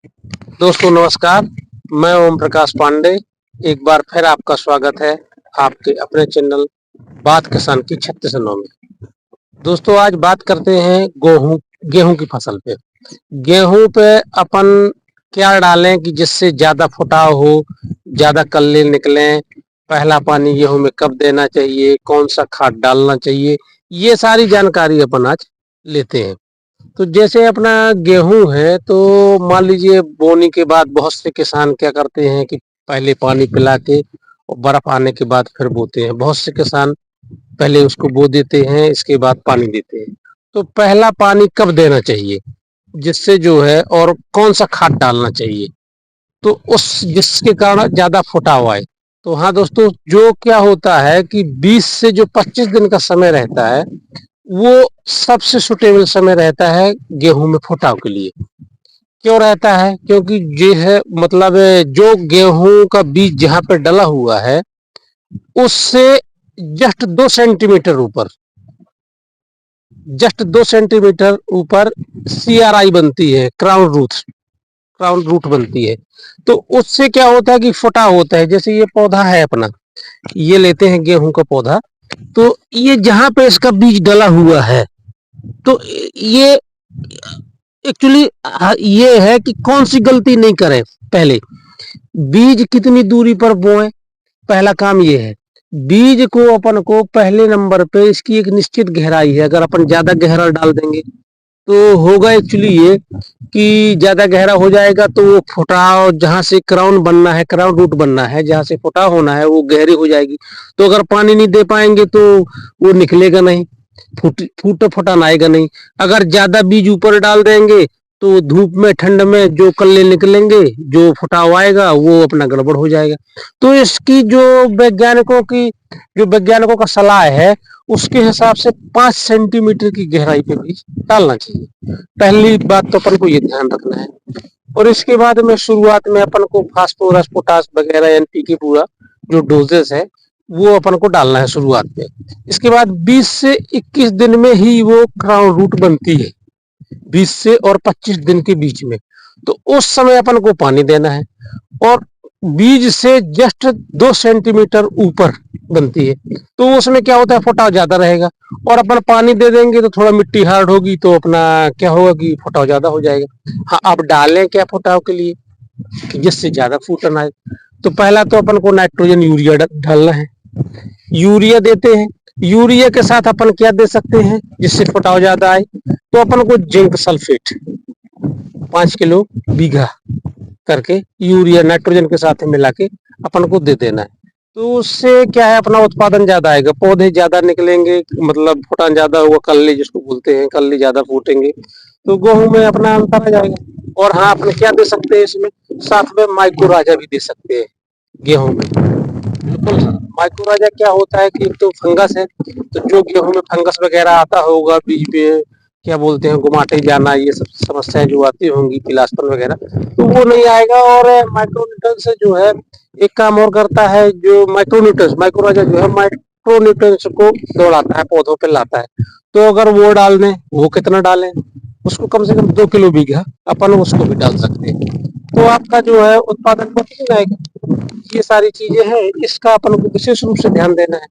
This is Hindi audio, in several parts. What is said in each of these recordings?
दोस्तों नमस्कार, मैं ओम प्रकाश पांडे। एक बार फिर आपका स्वागत है आपके अपने चैनल बात किसान की 36 में। दोस्तों आज बात करते हैं गेहूं की फसल पे। गेहूं पे अपन क्या डालें कि जिससे ज्यादा फुटाव हो, ज्यादा कल्ले निकलें, पहला पानी गेहूं में कब देना चाहिए, कौन सा खाद डालना चाहिए, ये सारी जानकारी अपन आज लेते हैं। तो जैसे अपना गेहूं है तो मान लीजिए बोने के बाद बहुत से किसान क्या करते हैं कि पहले पानी पिला के और बर्फ आने के बाद फिर बोते हैं। बहुत से किसान पहले उसको बो देते हैं, इसके बाद पानी देते हैं। तो पहला पानी कब देना चाहिए जिससे जो है, और कौन सा खाद डालना चाहिए तो उस जिसके कारण ज्यादा फुटाव आए। तो हाँ दोस्तों, जो क्या होता है कि 20 से जो 25 दिन का समय रहता है वो सबसे सुटेबल समय रहता है गेहूं में फुटाव के लिए। क्यों रहता है? क्योंकि ये है मतलब जो गेहूं का बीज जहां पर डला हुआ है उससे जस्ट 2 सेंटीमीटर ऊपर, जस्ट 2 सेंटीमीटर ऊपर CRI बनती है, क्राउन रूट बनती है। तो उससे क्या होता है कि फुटाव होता है। जैसे ये पौधा है अपना, ये लेते हैं गेहूं का पौधा, तो ये जहां पे इसका बीज डला हुआ है तो ये एक्चुअली ये है कि कौन सी गलती नहीं करें। पहले बीज कितनी दूरी पर बोएं, पहला काम ये है। बीज को अपन को पहले नंबर पे इसकी एक निश्चित गहराई है। अगर अपन ज्यादा गहरा डाल देंगे तो होगा एक्चुअली ये कि ज्यादा गहरा हो जाएगा तो वो फुटाव जहां से क्राउन बनना है, क्राउन रूट बनना है, जहां से फुटाव होना है वो गहरी हो जाएगी। तो अगर पानी नहीं दे पाएंगे तो वो निकलेगा नहीं, फूटन आएगा नहीं। अगर ज्यादा बीज ऊपर डाल देंगे तो धूप में ठंड में जो कल्ले निकलेंगे, जो फुटाव आएगा वो अपना गड़बड़ हो जाएगा। तो इसकी जो वैज्ञानिकों का सलाह है उसके हिसाब से 5 सेंटीमीटर की गहराई पे बीज डालना चाहिए। पहली बात तो अपन को ये ध्यान रखना है। और इसके बाद में शुरुआत में अपन को फास्फोरस पोटास वगैरह NPK पूरा जो डोजेस है वो अपन को डालना है शुरुआत में। इसके बाद 20 से 21 दिन में ही वो क्राउन रूट बनती है, 20 से और 25 दिन के बीच में। तो उस समय अपन को पानी देना है। और बीज से जस्ट 2 सेंटीमीटर ऊपर बनती है तो उसमें क्या होता है, फुटाव ज्यादा रहेगा। और अपन पानी दे देंगे तो थोड़ा मिट्टी हार्ड होगी तो अपना क्या होगा कि फुटाव ज्यादा हो जाएगा। हाँ, अब डालें क्या फुटाव के लिए कि जिससे ज्यादा फूटन आए। तो पहला तो अपन को नाइट्रोजन यूरिया डालना है। यूरिया देते हैं। यूरिया के साथ अपन क्या दे सकते हैं जिससे फुटाव ज्यादा आए? तो अपन को जिंक सल्फेट 5 किलो बीघा करके यूरिया नाइट्रोजन के साथ मिला के अपन को दे देना है। तो उससे क्या है, अपना उत्पादन ज्यादा आएगा, पौधे ज्यादा निकलेंगे, मतलब फुटान ज्यादा होगा, कल्ले जिसको बोलते हैं, कल्ले ज्यादा फूटेंगे तो गेहूं में अपना अंतर आ जाएगा। और हाँ, अपने क्या दे सकते हैं इसमें, साथ में माइक्रो राजा भी दे सकते हैं गेहूं में। बिल्कुल। माइक्रो राजा क्या होता है कि एक तो फंगस है, तो जो गेहूं में फंगस वगैरह आता होगा बीज पे, क्या बोलते हैं, गुमाटे जाना, ये सब समस्याएं जो आती होंगी, पीलापन वगैरह, तो वो नहीं आएगा। और माइक्रोन्यूट्रंस से जो है एक काम और करता है, जो माइक्रोन्यूट्रंस, माइक्रो राजा जो है माइक्रोन्यूट्रंस को दौड़ाता है, पौधों पे लाता है। तो अगर वो डाल दें, वो कितना डालें, उसको कम से कम 2 किलो बीघा अपन उसको भी डाल सकते हैं। तो आपका जो है उत्पादन बढ़ जाएगा। ये सारी चीजें हैं, इसका अपन को विशेष रूप से ध्यान देना है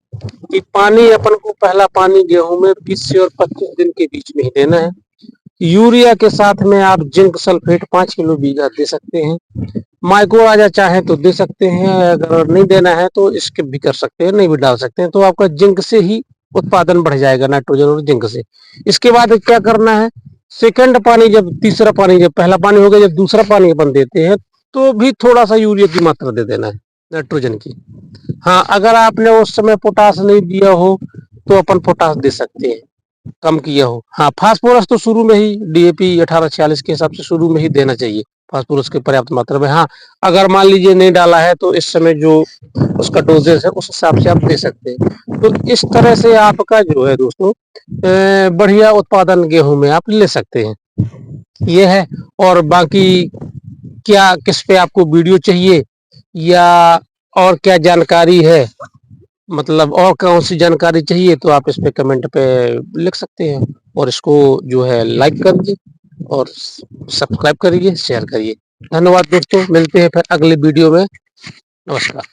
कि पानी अपन को पहला पानी गेहूं में 20 से और 25 दिन के बीच में ही देना है। यूरिया के साथ में आप जिंक सल्फेट 5 किलो बीघा दे सकते हैं। माइक्रो राजा चाहे तो दे सकते हैं, अगर नहीं देना है तो स्किप भी कर सकते हैं, नहीं भी डाल सकते हैं। तो आपका जिंक से ही उत्पादन बढ़ जाएगा, नाइट्रोजन और जिंक से। इसके बाद क्या करना है, सेकंड पानी, जब तीसरा पानी, जब पहला पानी हो गया, जब दूसरा पानी अपन देते हैं तो भी थोड़ा सा यूरिया की मात्रा दे देना है, नाइट्रोजन की। हाँ, अगर आपने उस समय पोटास नहीं दिया हो तो अपन पोटास दे सकते हैं, कम किया हो। हाँ, फास्फोरस तो शुरू में ही DAP 1846 के हिसाब से शुरू में ही देना चाहिए, फास्फोरस की पर्याप्त मात्रा में। हाँ, अगर मान लीजिए नहीं डाला है तो इस समय जो उसका डोजेस है उस हिसाब से आप दे सकते हैं। तो इस तरह से आपका जो है दोस्तों बढ़िया उत्पादन गेहूं में आप ले सकते हैं, ये है। और बाकी क्या, किस पे आपको वीडियो चाहिए या और क्या जानकारी है, मतलब और कौन सी जानकारी चाहिए, तो आप इस पे कमेंट पे लिख सकते हैं। और इसको जो है लाइक करिए और सब्सक्राइब करिए, शेयर करिए। धन्यवाद दोस्तों, मिलते हैं फिर अगले वीडियो में। नमस्कार।